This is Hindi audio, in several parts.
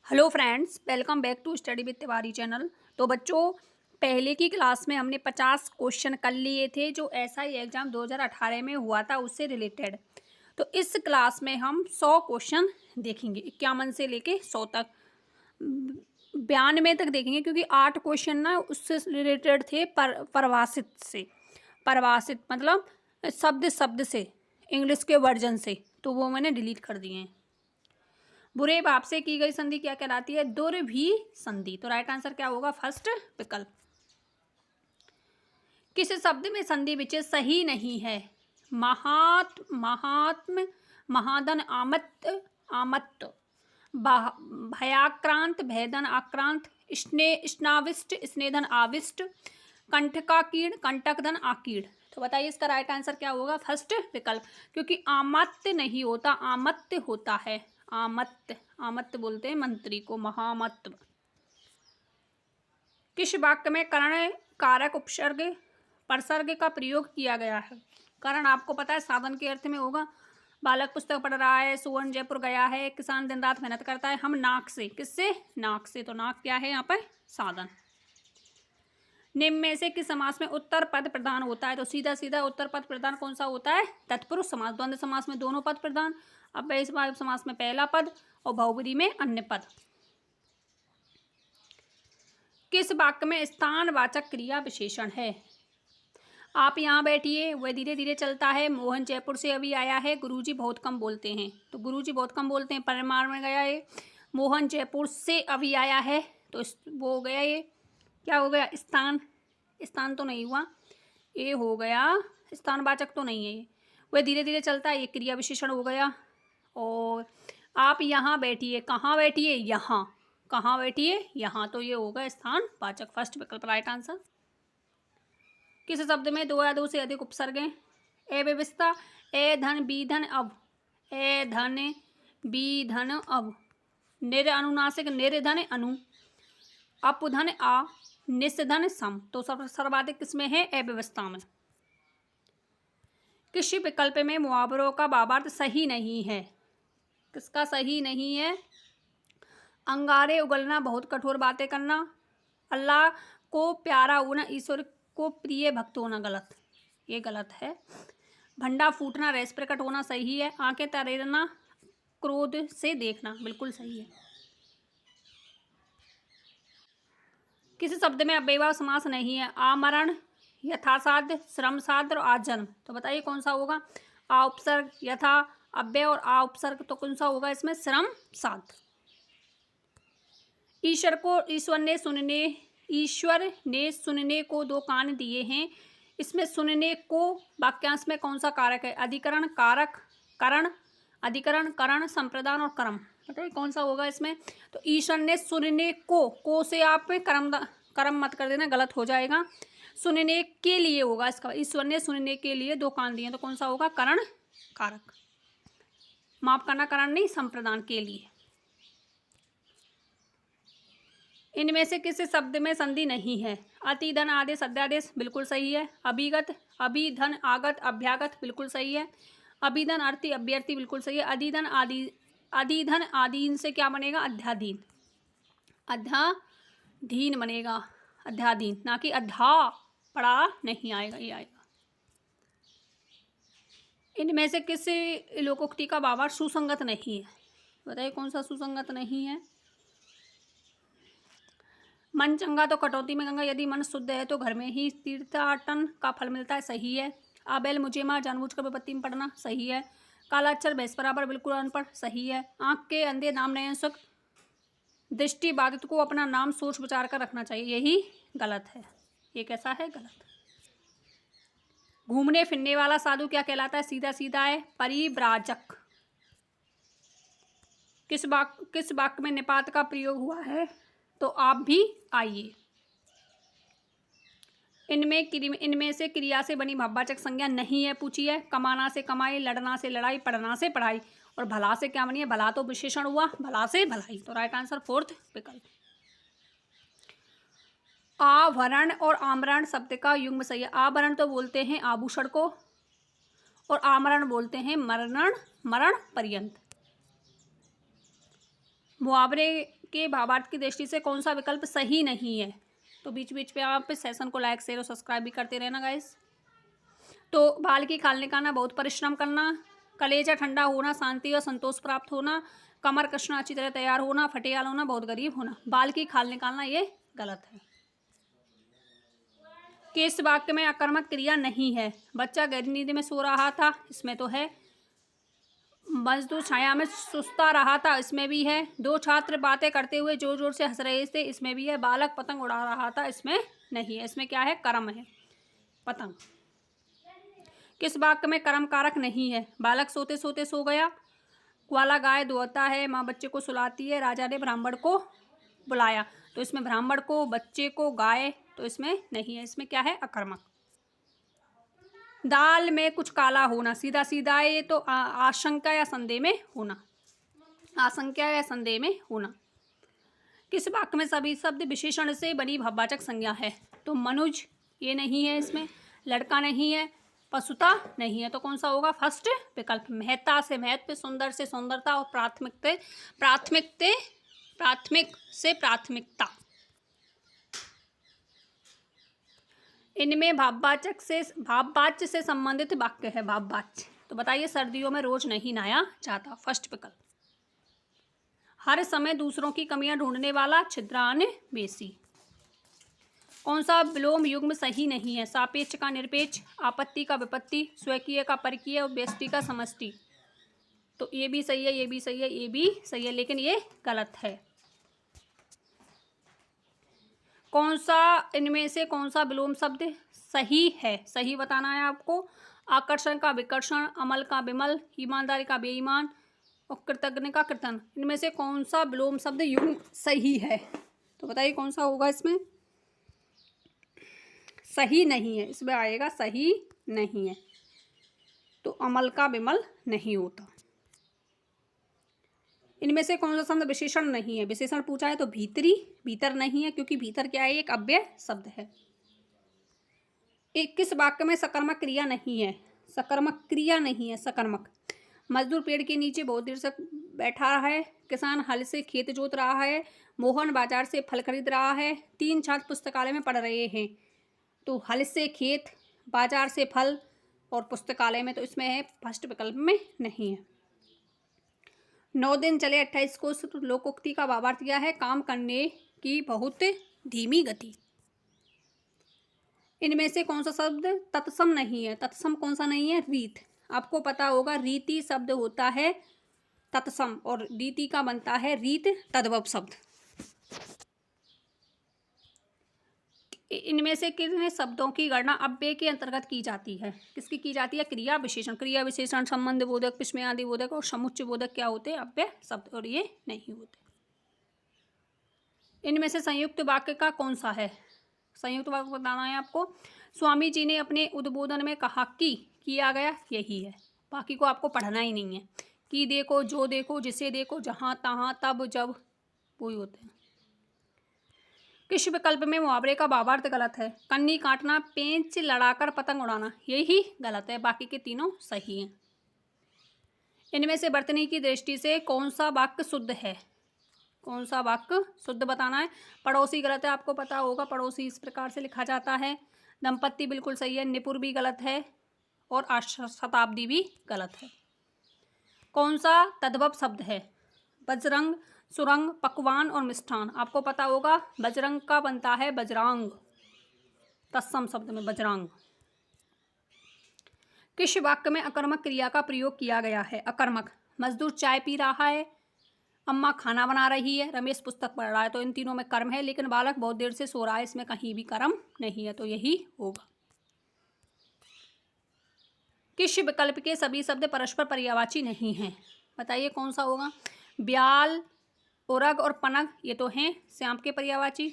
Hello friends, welcome back to study with Tiwari channel. तो बच्चों, पहले की क्लास में हमने 50 क्वेश्चन कर लिए थे जो एसआई एग्ज़ाम 2018 में हुआ था उससे रिलेटेड। तो इस क्लास में हम 100 क्वेश्चन देखेंगे, 51 से लेके 100 तक, 92 तक देखेंगे, क्योंकि 8 क्वेश्चन ना उससे रिलेटेड थे परभाषित से। परभाषित मतलब शब्द शब्द से, इंग्लिश के वर्जन से, तो वो मैंने डिलीट कर दिए हैं। बुरे भाव से की गई संधि क्या कहलाती है? दुर्भी संधि। तो राइट आंसर क्या होगा? फर्स्ट विकल्प। किस शब्द में संधि विच्छेद सही नहीं है? महात्म, महादन, आमत्त, आमत्त, भयाक्रांत, भयधन आक्रांत, स्नाविष्ट, स्नेधन आविष्ट, कंठकाकीर्ण, कंटकधन आकीर्ण। तो बताइए इसका राइट आंसर क्या होगा? फर्स्ट विकल्प, क्योंकि आमत्त नहीं होता, आमत्त होता है। आमत्त, आमत्त बोलते हैं मंत्री को, महामत्त। किस वाक्य में करण कारक उपसर्ग परसर्ग का प्रयोग किया गया है? करण आपको पता है साधन के अर्थ में होगा। बालक पुस्तक पढ़ रहा है, सुवर्ण जयपुर गया है, किसान दिन रात मेहनत करता है। हम नाक से, किससे? नाक से। तो नाक क्या है यहाँ पर? साधन। निम्न में से किस समास में उत्तर पद प्रधान होता है? तो सीधा सीधा उत्तर पद प्रधान कौन सा होता है? तत्पुरुष समास। द्वंद्व समास में दोनों पद प्रधान, अव्ययभावी समास में पहला पद और बहुब्रीहि में अन्य पद। किस वाक्य में स्थानवाचक क्रिया विशेषण है? आप यहाँ बैठिए, वह धीरे धीरे चलता है, मोहन जयपुर से अभी आया है, गुरुजी बहुत कम बोलते हैं। तो गुरुजी बहुत कम बोलते हैं परिमाण में गया है। मोहन जयपुर से अभी आया है, तो वो हो गया, ये क्या हो गया? स्थान। स्थान तो नहीं हुआ, ये हो गया स्थानवाचक तो नहीं है ये। वह धीरे धीरे चलता है, ये क्रिया विशेषण हो गया। और आप यहाँ बैठिए, कहाँ बैठिए? यहाँ। कहाँ बैठिए? यहाँ। तो ये होगा स्थानवाचक। फर्स्ट विकल्प राइट आंसर। किस शब्द में दो या दो से अधिक उपसर्ग हैं? अव्यवस्था, ए धन बी धन अब, ए धन बी धन अब, निरनुनासिक निर्धन अनु, अपधन आ, निस्धन सम। तो सर्वाधिक किसमें है? अव्यवस्था में। किसी विकल्प में मुहावरों का भावार्थ सही नहीं है? किसका सही नहीं है? अंगारे उगलना, बहुत कठोर बातें करना, अल्लाह को प्यारा होना, ईश्वर को प्रिय भक्त होना। गलत, ये गलत है। भंडा फूटना, रस प्रकट होना, सही है। आंखें तरेरना, क्रोध से देखना, बिल्कुल सही है। किसी शब्द में अव्ययभाव समास नहीं है? आमरण, यथासाध्य, श्रम साध्य और आजन्म। तो बताइए कौन सा होगा? आ उपसर्ग, यथा, अव्यय और आ उपसर्ग। तो कौन सा होगा इसमें? श्रम साध्य। ईश्वर ने सुनने को दो कान दिए हैं। इसमें सुनने को वाक्यांश में कौन सा कारक है? अधिकरण, कारक, करण, अधिकरण, करण, संप्रदान और कर्म। बताइए कौन सा होगा इसमें? तो ईश्वर ने सुनने को से आप कर्म मत कर देना, गलत हो जाएगा। सुनने के लिए होगा इसका। ईश्वर ने सुनने के लिए दो कान दिए, तो कौन सा होगा? करण, कारक। माफ करना, करण नहीं, संप्रदान के लिए। इनमें से किसी शब्द में संधि नहीं है? अति, धन, आदेश, अध्यादेश, बिल्कुल सही है। अभिगत, अभि, धन, आगत, अभ्यागत, बिल्कुल सही है। अभिधन, अर्थी, अभ्यर्थी, बिल्कुल सही है। अधिधन, आदि, अधिधन, आदीन से क्या बनेगा? अध्याधीन। अध्याधीन बनेगा, अध्याधीन, ना कि अध्या पढ़ा नहीं आएगा, ये आएगा। इनमें से किसी लोकोक्ति का भावार्थ सुसंगत नहीं है? बताइए कौन सा सुसंगत नहीं है? मन चंगा तो कटौती में गंगा, यदि मन शुद्ध है तो घर में ही तीर्थाटन का फल मिलता है, सही है। आबेल मुझे मार, जानबूझकर विपत्ति में पड़ना, सही है। काला अक्षर भैंस बराबर, बिल्कुल अनपढ़, सही है। आंख के अंधे नाम नयन सुख, दृष्टि बाधित को अपना नाम सोच विचार कर रखना चाहिए, यही गलत है। ये कैसा है? गलत। घूमने फिरने वाला साधु क्या कहलाता है? सीधा सीधा है, परिव्राजक। किस वाक्य में निपात का प्रयोग हुआ है? तो आप भी आइए। इनमें से क्रिया से बनी भाववाचक संज्ञा नहीं है, पूछिए। कमाना से कमाई, लड़ना से लड़ाई, पढ़ना से पढ़ाई, और भला से क्या बनी है? भला तो विशेषण हुआ, भला से भलाई। तो राइट आंसर फोर्थ विकल्प। आवरण और आमरण शब्द का युग्म सही है। आवरण तो बोलते हैं आभूषण को, और आमरण बोलते हैं मरण पर्यंत। मुहावरे के भावार्थ की दृष्टि से कौन सा विकल्प सही नहीं है? तो बीच बीच पे आप सेशन को लाइक शेयर और सब्सक्राइब भी करते रहना गाइस। तो बाल की खाल निकालना, बहुत परिश्रम करना, कलेजा ठंडा होना, शांति और संतोष प्राप्त होना, कमर कसना, अच्छी तरह तैयार होना, फटेयाल होना, बहुत गरीब होना। बाल की खाल निकालना ये गलत है। किस वाक्य में आक्रामक क्रिया नहीं है? बच्चा गहरी नींद में सो रहा था, इसमें तो है। मजदूर छाया में सुस्ता रहा था, इसमें भी है। दो छात्र बातें करते हुए जोर जोर से हंस रहे थे, इसमें भी है। बालक पतंग उड़ा रहा था, इसमें नहीं है। इसमें क्या है? कर्म है, पतंग। किस वाक्य में कर्म कारक नहीं है? बालक सोते सोते सो गया, ग्वाला गाय दुहता है, माँ बच्चे को सुलाती है, राजा ने ब्राह्मण को बुलाया। तो इसमें ब्राह्मण को, बच्चे को, गाय, तो इसमें नहीं है। इसमें क्या है? अकर्मक। दाल में कुछ काला होना, सीधा सीधा ये तो आशंका या संदेह में होना, आशंका या संदेह में होना। किस वाक्य में सभी शब्द विशेषण से बनी भाववाचक संज्ञा है? तो मनुज ये नहीं है, इसमें लड़का नहीं है, पशुता नहीं है, तो कौन सा होगा? फर्स्ट विकल्प। महत्ता से महत्व, सुंदर से सुंदरता और प्राथमिक से प्राथमिकता। इनमें भाववाच्य से संबंधित वाक्य है। भाववाच्य तो बताइए, सर्दियों में रोज नहीं नहाया जाता, फर्स्ट विकल्प। हर समय दूसरों की कमियां ढूंढने वाला, छिद्रान्वेषी। कौन सा विलोम युग्म सही नहीं है? सापेक्ष का निरपेक्ष, आपत्ति का विपत्ति, स्वकीय का परकीय और व्यष्टि का समष्टि। तो ये भी सही है, ये भी सही है, ये भी सही है, लेकिन ये गलत है। कौन सा इनमें से कौन सा विलोम शब्द सही है? सही बताना है आपको। आकर्षण का विकर्षण, अमल का विमल, ईमानदारी का बेईमान और कृतज्ञ का कृतन। इनमें से कौन सा विलोम शब्द युग्म सही है? तो बताइए कौन सा होगा? इसमें सही नहीं है, इसमें आएगा सही नहीं है, तो अमल का विमल नहीं होता। इनमें से कौन सा शब्द विशेषण नहीं है? विशेषण पूछा है तो भीतरी, भीतर नहीं है, क्योंकि भीतर क्या है? एक अव्यय शब्द है। किस वाक्य में सकर्मक क्रिया नहीं है? सकर्मक क्रिया नहीं है, सकर्मक। मजदूर पेड़ के नीचे बहुत देर से बैठा है, किसान हल से खेत जोत रहा है, मोहन बाजार से फल खरीद रहा है, तीन छात्र पुस्तकालय में पढ़ रहे हैं। तो हल से खेत, बाजार से फल और पुस्तकालय में, तो इसमें है फर्स्ट विकल्प में नहीं है। 9 दिन चले 28 कोस लोकोक्ति का भावार्थ क्या है? काम करने की बहुत धीमी गति। इनमें से कौन सा शब्द तत्सम नहीं है? तत्सम कौन सा नहीं है? रीत। आपको पता होगा रीति शब्द होता है तत्सम और रीति का बनता है रीत तद्भव शब्द। इनमें से कितने शब्दों की गणना अव्यय के अंतर्गत की जाती है? किसकी की जाती है? क्रिया विशेषण। क्रिया विशेषण संबंध बोधक, विस्मयादि बोधक और समुच्चय बोधक क्या होते हैं? अव्यय शब्द, और ये नहीं होते। इनमें से संयुक्त वाक्य का कौन सा है? संयुक्त वाक्य बताना है आपको। स्वामी जी ने अपने उद्बोधन में कहा कि, किया गया, यही है, बाकी को आपको पढ़ना ही नहीं है। कि देखो, जो देखो, जिसे देखो, जहां तहाँ, तब, जब, वही होते हैं। किस विकल्प में मुहावरे का भावार्थ गलत है? कन्नी काटना, पेंच लड़ाकर पतंग उड़ाना, यही गलत है, बाकी के तीनों सही हैं। इनमें से वर्तनी की दृष्टि से कौन सा वाक्य शुद्ध है? कौन सा वाक्य शुद्ध बताना है। पड़ोसी गलत है, आपको पता होगा, पड़ोसी इस प्रकार से लिखा जाता है। दंपत्ति बिल्कुल सही है, निपुर भी गलत है और शताब्दी भी गलत है। कौन सा तद्भव शब्द है? बजरंग, सुरंग, पकवान और मिष्ठान। आपको पता होगा बजरंग का बनता है बजरांग, तत्सम शब्द में बजरांग। किस वाक्य में अकर्मक क्रिया का प्रयोग किया गया है? अकर्मक। मजदूर चाय पी रहा है, अम्मा खाना बना रही है, रमेश पुस्तक पढ़ रहा है, तो इन तीनों में कर्म है, लेकिन बालक बहुत देर से सो रहा है, इसमें कहीं भी कर्म नहीं है, तो यही होगा। किस विकल्प के सभी शब्द परस्पर पर्यायवाची नहीं हैं? बताइए कौन सा होगा। ब्याल, उरग और पनग ये तो हैं श्याम के पर्यायवाची।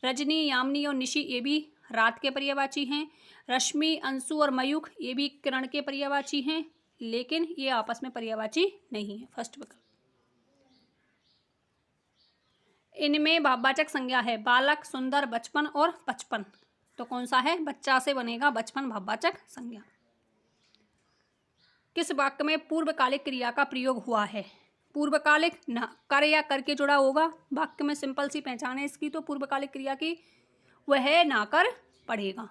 रजनी, यामिनी और निशी ये भी रात के पर्यायवाची हैं। रश्मि, अंशु और मयूख ये भी किरण के पर्यायवाची हैं, लेकिन ये आपस में पर्यायवाची नहीं है, फर्स्ट विकल्प। इनमें भाववाचक संज्ञा है बालक, सुंदर, बचपन और पचपन, तो कौन सा है? बच्चा से बनेगा बचपन भाववाचक संज्ञा। किस वाक्य में पूर्वकालिक क्रिया का प्रयोग हुआ है? पूर्वकालिक न कर या करके जुड़ा होगा। वाक्य में सिंपल सी पहचान है इसकी, तो पूर्वकालिक क्रिया की वह ना कर पढ़ेगा।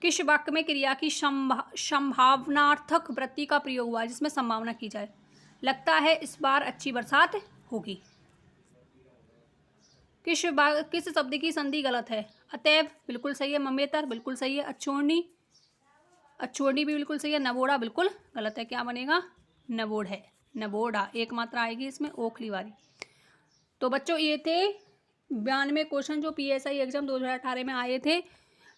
किस वाक्य में क्रिया की संभावनार्थक वृत्ति का प्रयोग हुआ है, जिसमें संभावना की जाए। लगता है इस बार अच्छी बरसात होगी। किस शब्द की संधि गलत है। अतएव बिल्कुल सही है। ममेतर बिल्कुल सही है। अच्छोड़नी भी बिल्कुल सही है। नवोड़ा बिल्कुल गलत है। क्या बनेगा? नवोड़ है। नवोड़ा एक मात्रा आएगी इसमें, ओखली वाली। तो बच्चों ये थे 92 क्वेश्चन जो PSI एग्जाम 2018 में आए थे।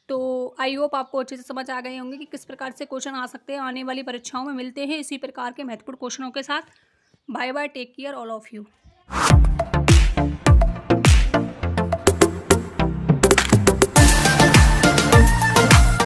तो आई होप आपको अच्छे से समझ आ गए होंगे कि किस प्रकार से क्वेश्चन आ सकते हैं आने वाली परीक्षाओं में। मिलते हैं इसी प्रकार के महत्वपूर्ण क्वेश्चनों के साथ। Bye bye, take care all of you.